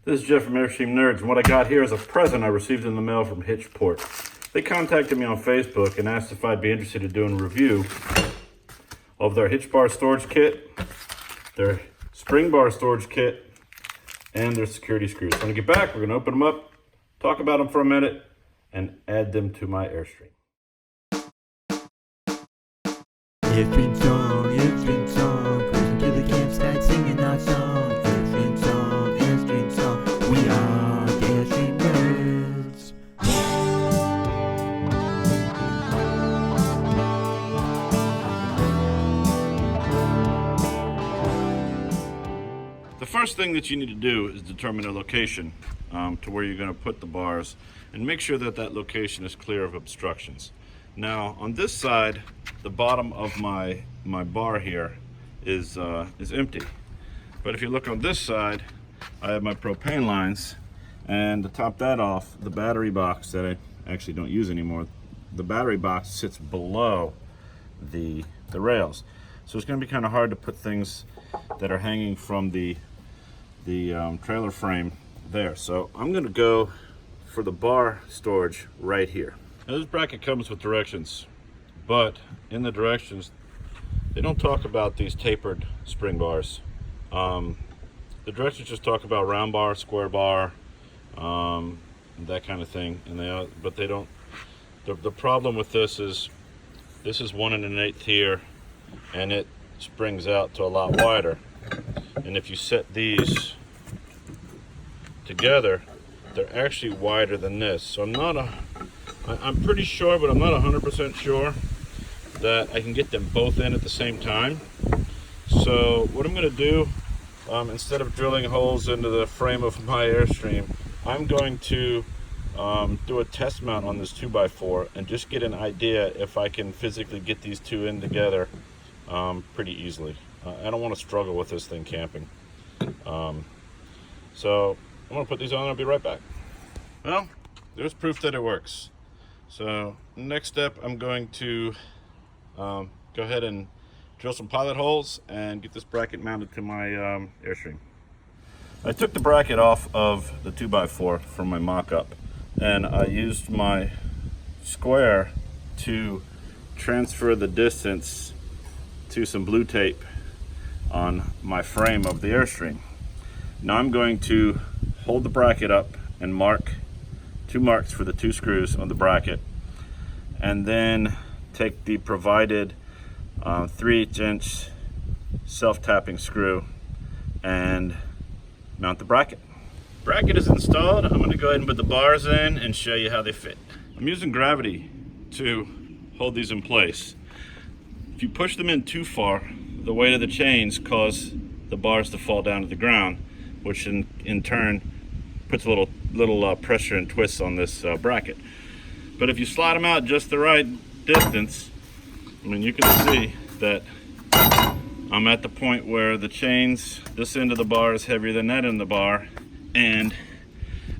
This is Jeff from Airstream Nerds, and what I got here is a present I received in the mail from Hitchport. They contacted me on Facebook and asked if I'd be interested in doing a review of their hitch bar storage kit, their spring bar storage kit, and their security screws. So when I get back, we're going to open them up, talk about them for a minute, and add them to my Airstream. Airstream song, cruising to the campsite singing our song. Airstream song, we are the Airstream Nerds. The first thing that you need to do is determine a location to where you're going to put the bars, and make sure that that location is clear of obstructions. Now on this side, the bottom of my bar here is empty, but if you look on this side, I have my propane lines, and to top that off, the battery box that I actually don't use anymore, the battery box sits below the rails, so it's going to be kind of hard to put things that are hanging from the trailer frame there. So I'm going to go for the bar storage right here. Now this bracket comes with directions, but in the directions they don't talk about these tapered spring bars. The directions just talk about round bar, square bar, that kind of thing, and but they don't. The problem with this is 1 1/8 here, and it springs out to a lot wider. And if you set these together, they're actually wider than this. So I'm pretty sure, but I'm not 100% sure that I can get them both in at the same time. So what I'm going to do, instead of drilling holes into the frame of my Airstream, I'm going to do a test mount on this 2x4 and just get an idea if I can physically get these two in together pretty easily. I don't want to struggle with this thing camping. So I'm going to put these on and I'll be right back. Well, there's proof that it works. So next step, I'm going to go ahead and drill some pilot holes and get this bracket mounted to my Airstream. I took the bracket off of the 2x4 from my mock-up, and I used my square to transfer the distance to some blue tape on my frame of the Airstream. Now I'm going to hold the bracket up and mark 2 marks for the 2 screws on the bracket, and then take the provided 3/8" self-tapping screw and mount the bracket. Bracket is installed. I'm going to go ahead and put the bars in and show you how they fit. I'm using gravity to hold these in place. If you push them in too far, the weight of the chains cause the bars to fall down to the ground, which in turn puts a little pressure and twists on this bracket. But if you slide them out just the right distance, I mean, you can see that I'm at the point where the chains, this end of the bar is heavier than that end of the bar, and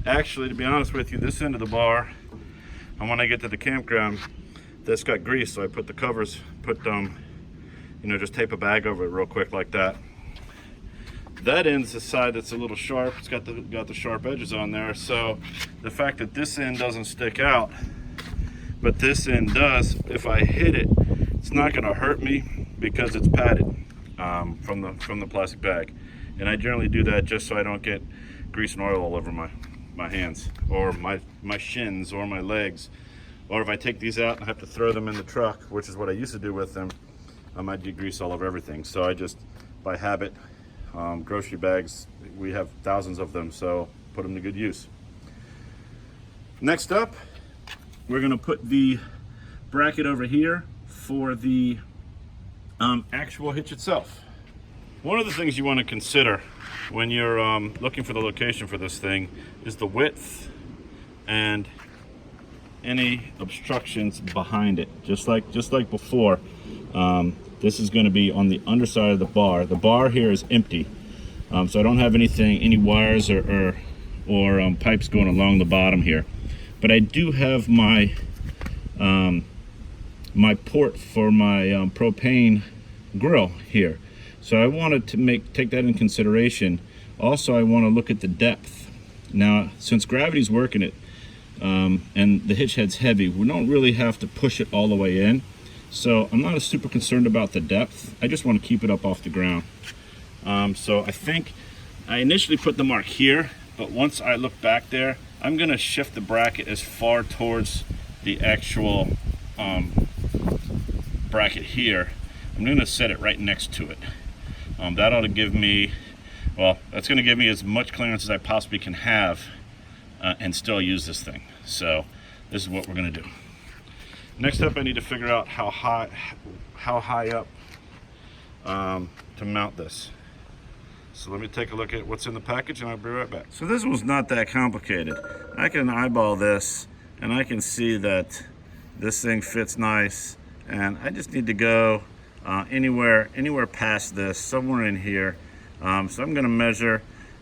actually, to be honest with you, this end of the bar, and when I get to the campground, that's got grease, so I put the covers, just tape a bag over it real quick like that. That end's the side that's a little sharp. It's got the sharp edges on there, so the fact that this end doesn't stick out, but this end does, if I hit it, it's not going to hurt me because it's padded from the plastic bag. And I generally do that just so I don't get grease and oil all over my hands, or my shins, or my legs. Or if I take these out and I have to throw them in the truck, which is what I used to do with them, I might get grease all over everything. So I just, by habit, grocery bags, we have thousands of them, so put them to good use. Next up, we're going to put the bracket over here for the actual hitch itself. One of the things you want to consider when you're looking for the location for this thing is the width and any obstructions behind it. Just like before, this is going to be on the underside of the bar. The bar here is empty, so I don't have any wires or pipes going along the bottom here. But I do have my my port for my propane grill here. So I wanted to take that in consideration Also, I want to look at the depth. Now, since gravity's working it, and the hitch head's heavy, we don't really have to push it all the way in. So I'm not super concerned about the depth. I just want to keep it up off the ground. So I think I initially put the mark here, but once I look back there, I'm going to shift the bracket as far towards the actual bracket here. I'm going to set it right next to it. That ought to give me, well, that's going to give me as much clearance as I possibly can have and still use this thing. So this is what we're going to do. Next up, I need to figure out how high up to mount this. So let me take a look at what's in the package and I'll be right back. So this one's not that complicated. I can eyeball this and I can see that this thing fits nice, and I just need to go anywhere past this, somewhere in here. So I'm going to measure.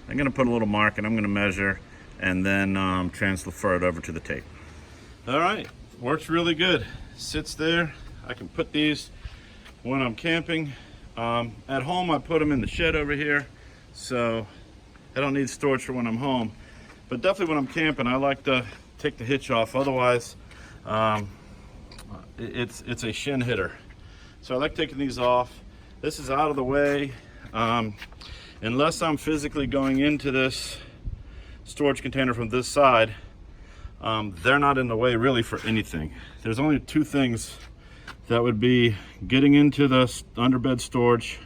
I'm going to put a little mark and I'm going to measure, and then transfer it over to the tape. All right, works really good. Sits there. I can put these when I'm camping. At home, I put them in the shed over here, so I don't need storage for when I'm home. But definitely when I'm camping, I like to take the hitch off. Otherwise, it's a shin hitter. So I like taking these off. This is out of the way. Unless I'm physically going into this storage container from this side, they're not in the way really for anything. There's only two things that would be getting into the underbed storage,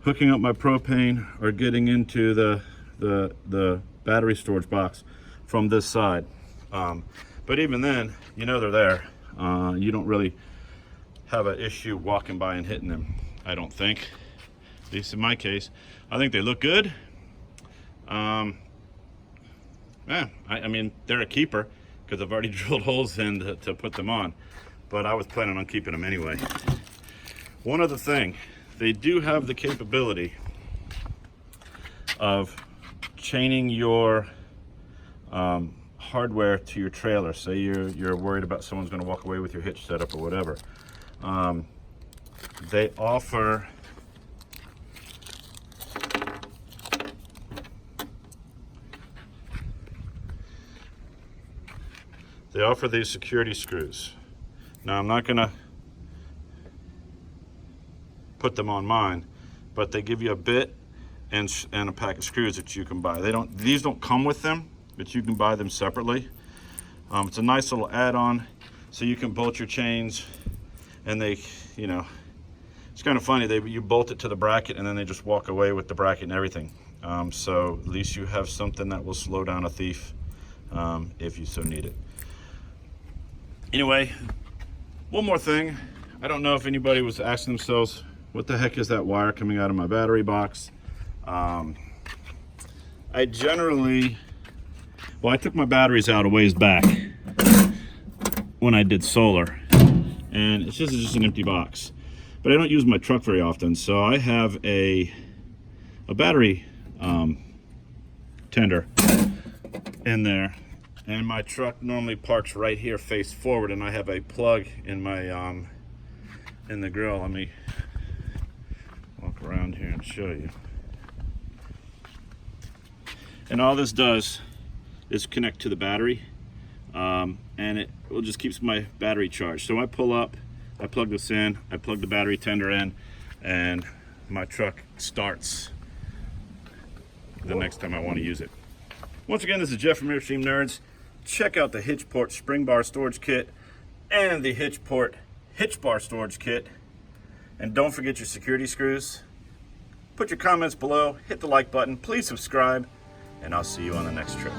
hooking up my propane, or getting into the battery storage box from this side. But even then, you know they're there. You don't really have an issue walking by and hitting them, I don't think. At least in my case. I think they look good. Yeah, I mean, they're a keeper because I've already drilled holes in to put them on. But I was planning on keeping them anyway. One other thing, they do have the capability of chaining your hardware to your trailer. Say you're worried about someone's going to walk away with your hitch setup or whatever. They offer these security screws. Now I'm not gonna put them on mine, but they give you a bit and a pack of screws that you can buy. These don't come with them, but you can buy them separately. It's a nice little add-on, so you can bolt your chains, and they, you know, it's kind of funny. You bolt it to the bracket, and then they just walk away with the bracket and everything. So at least you have something that will slow down a thief if you so need it. Anyway, one more thing. I don't know if anybody was asking themselves, what the heck is that wire coming out of my battery box? I took my batteries out a ways back when I did solar, and it's just an empty box. But I don't use my truck very often, so I have a battery tender in there. And my truck normally parks right here, face forward, and I have a plug in my in the grill. Let me walk around here and show you. And all this does is connect to the battery, and it will just keeps my battery charged. So I pull up, I plug this in, I plug the battery tender in, and my truck starts the next time I want to use it. Once again, this is Jeff from Airstream Nerds. Check out the Hitchport spring bar storage kit and the Hitchport hitch bar storage kit. And don't forget your security screws. Put your comments below, hit the like button, please subscribe, and I'll see you on the next trip.